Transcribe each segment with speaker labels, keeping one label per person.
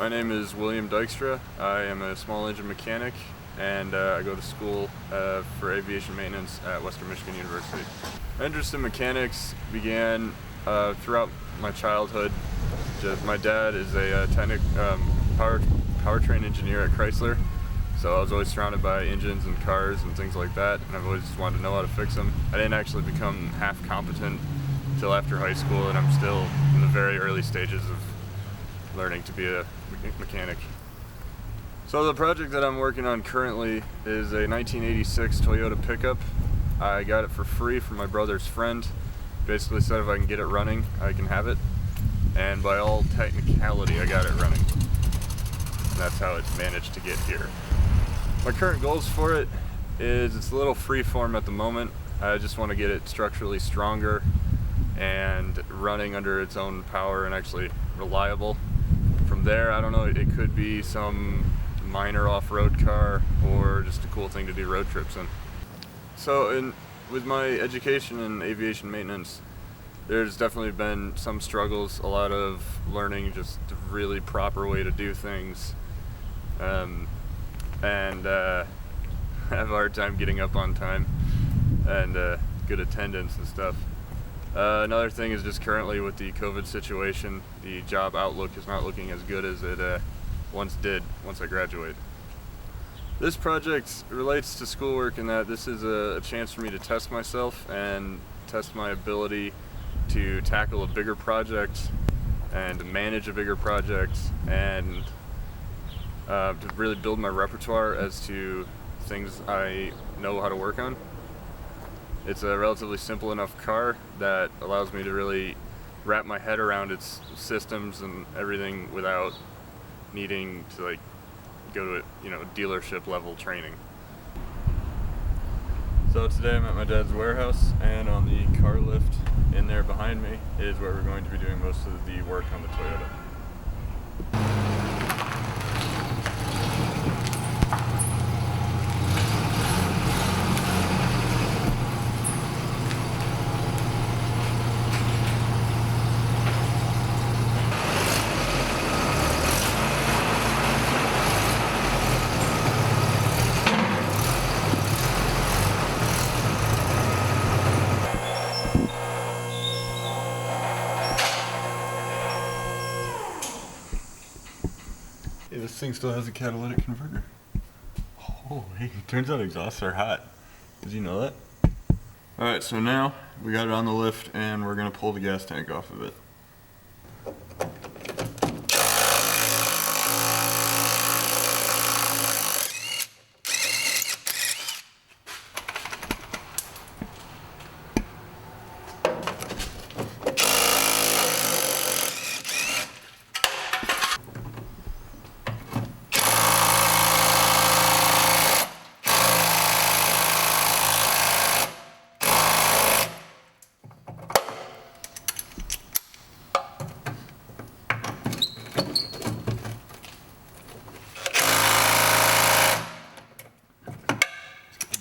Speaker 1: My name is William Dykstra. I am a small engine mechanic and I go to school for aviation maintenance at Western Michigan University. My interest in mechanics began throughout my childhood. My dad is a powertrain engineer at Chrysler, so I was always surrounded by engines and cars and things like that, and I've always just wanted to know how to fix them. I didn't actually become half competent until after high school, and I'm still in the very early stages of learning to be a mechanic. So the project that I'm working on currently is a 1986 Toyota pickup. I got it for free from my brother's friend. Basically said if I can get it running, I can have it. And by all technicality, I got it running. And that's how it's managed to get here. My current goals for it is it's a little freeform at the moment. I just want to get it structurally stronger and running under its own power and actually reliable. From there, I don't know, it could be some minor off-road car or just a cool thing to do road trips in. So with my education in aviation maintenance, there's definitely been some struggles, a lot of learning just the really proper way to do things, and I have a hard time getting up on time and good attendance and stuff. Another thing is just currently with the COVID situation, the job outlook is not looking as good as it once did once I graduate. This project relates to schoolwork in that this is a chance for me to test myself and test my ability to tackle a bigger project and to manage a bigger project and to really build my repertoire as to things I know how to work on. It's a relatively simple enough car that allows me to really wrap my head around its systems and everything without needing to go to dealership level training. So today I'm at my dad's warehouse, and on the car lift in there behind me is where we're going to be doing most of the work on the Toyota. Hey, this thing still has a catalytic converter. Oh, hey, turns out exhausts are hot. Did you know that? Alright, so now we got it on the lift and we're going to pull the gas tank off of it.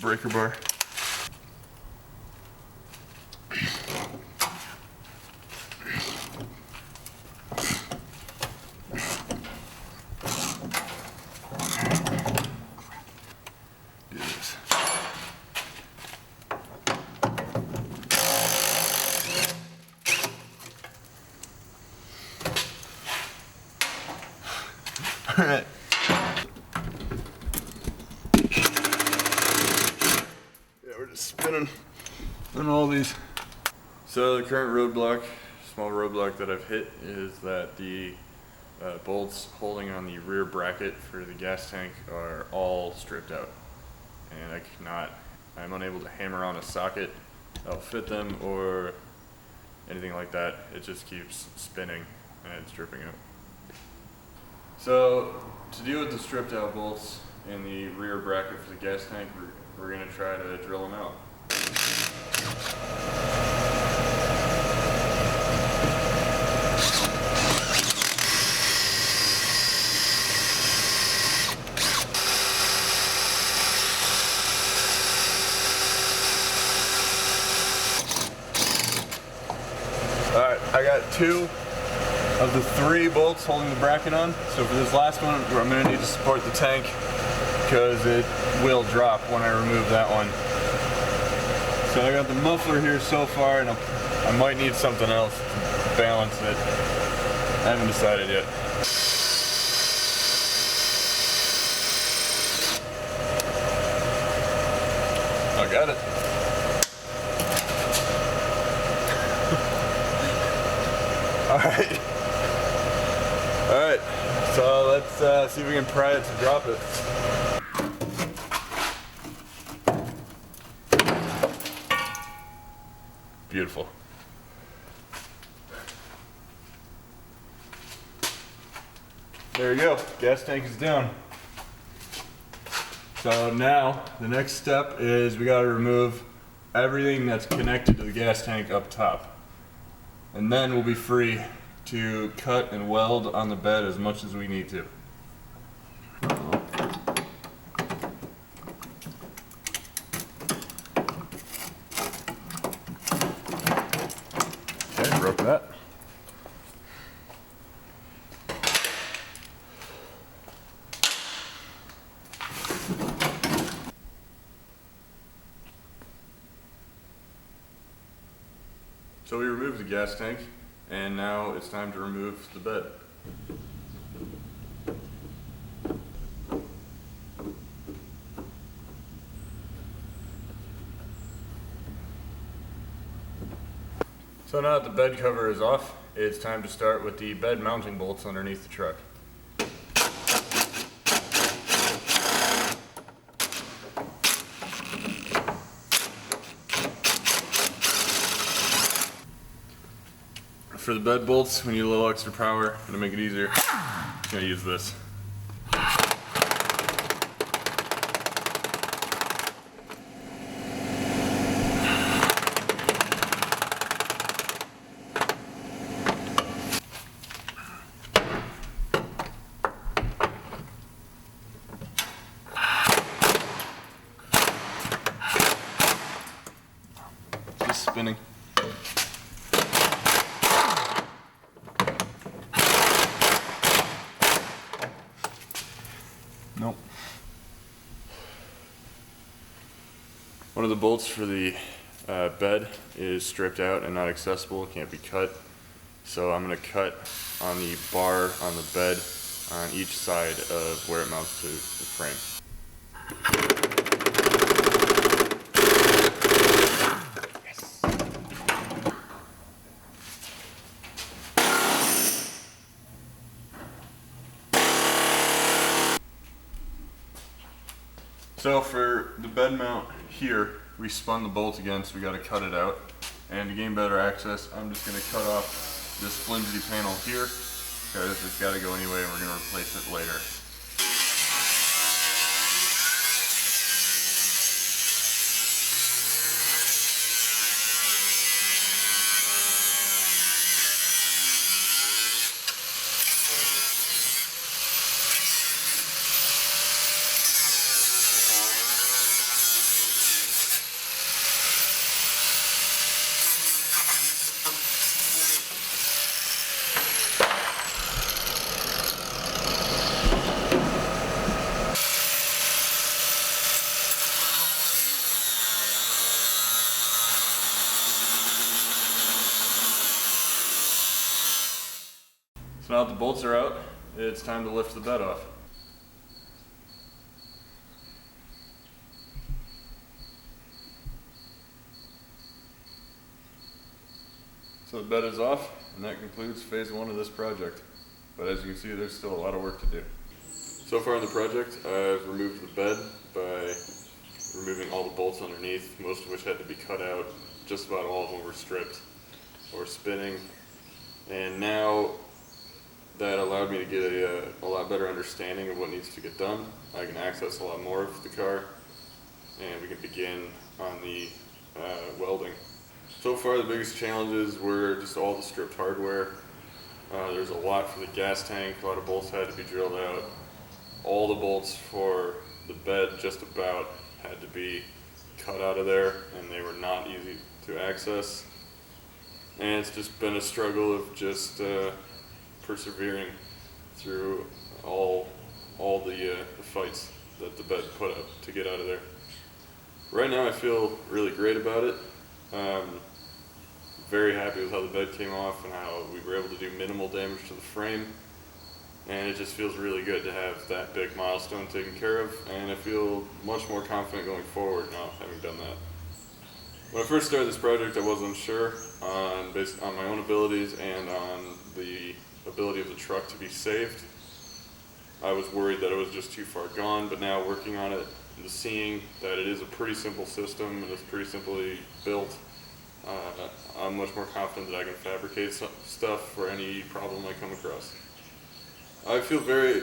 Speaker 1: Breaker bar. Do this. All right. Spinning all these. So the current roadblock, small roadblock that I've hit, is that the bolts holding on the rear bracket for the gas tank are all stripped out, and I'm unable to hammer on a socket that'll fit them or anything like that. It just keeps spinning and it's dripping out. So to deal with the stripped out bolts in the rear bracket for the gas tank, we're going to try to drill them out. Alright, I got two of the 3 bolts holding the bracket on. So for this last one, I'm going to need to support the tank because it will drop when I remove that one. So I got the muffler here so far, and I might need something else to balance it. I haven't decided yet. I got it. Alright, so let's see if we can pry it to drop it. Beautiful. There you go, gas tank is down. So now, the next step is we gotta remove everything that's connected to the gas tank up top. And then we'll be free to cut and weld on the bed as much as we need to. Okay, broke that. So we removed the gas tank, and now it's time to remove the bed. So now that the bed cover is off, it's time to start with the bed mounting bolts underneath the truck. For the bed bolts, we need a little extra power, and to make it easier, I'm going to use this. Just spinning. Nope. One of the bolts for the bed is stripped out and not accessible, it can't be cut. So I'm going to cut on the bar on the bed on each side of where it mounts to the frame. So for the bed mount here, we spun the bolt again, so we got to cut it out. And to gain better access, I'm just going to cut off this flimsy panel here, because it's got to go anyway, and we're going to replace it later. So now that the bolts are out, it's time to lift the bed off. So the bed is off, and that concludes phase 1 of this project. But as you can see, there's still a lot of work to do. So far in the project, I've removed the bed by removing all the bolts underneath, most of which had to be cut out. Just about all of them were stripped or spinning. And now that allowed me to get a lot better understanding of what needs to get done. I can access a lot more of the car, and we can begin on the welding. So far the biggest challenges were just all the stripped hardware. There's a lot for the gas tank, a lot of bolts had to be drilled out. All the bolts for the bed just about had to be cut out of there, and they were not easy to access. And it's just been a struggle of just
Speaker 2: persevering through all the fights that the bed put up to get out of there. Right now I feel really great about it. Very happy with how the bed came off and how we were able to do minimal damage to the frame. And it just feels really good to have that big milestone taken care of, and I feel much more confident going forward now having done that. When I first started this project, I wasn't sure based on my own abilities and on the ability of the truck to be saved. I was worried that it was just too far gone, but now working on it and seeing that it is a pretty simple system and it's pretty simply built, I'm much more confident that I can fabricate stuff for any problem I come across. I feel very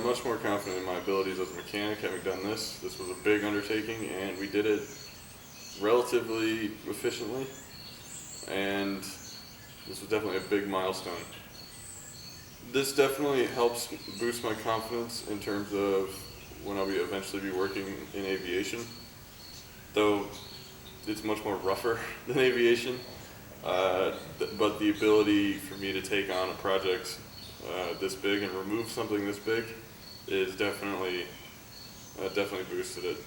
Speaker 2: much more confident in my abilities as a mechanic having done this. This was a big undertaking and we did it relatively efficiently, and this was definitely a big milestone. This definitely helps boost my confidence in terms of when I'll eventually be working in aviation, though it's much more rougher than aviation, but the ability for me to take on a project this big and remove something this big is definitely boosted it.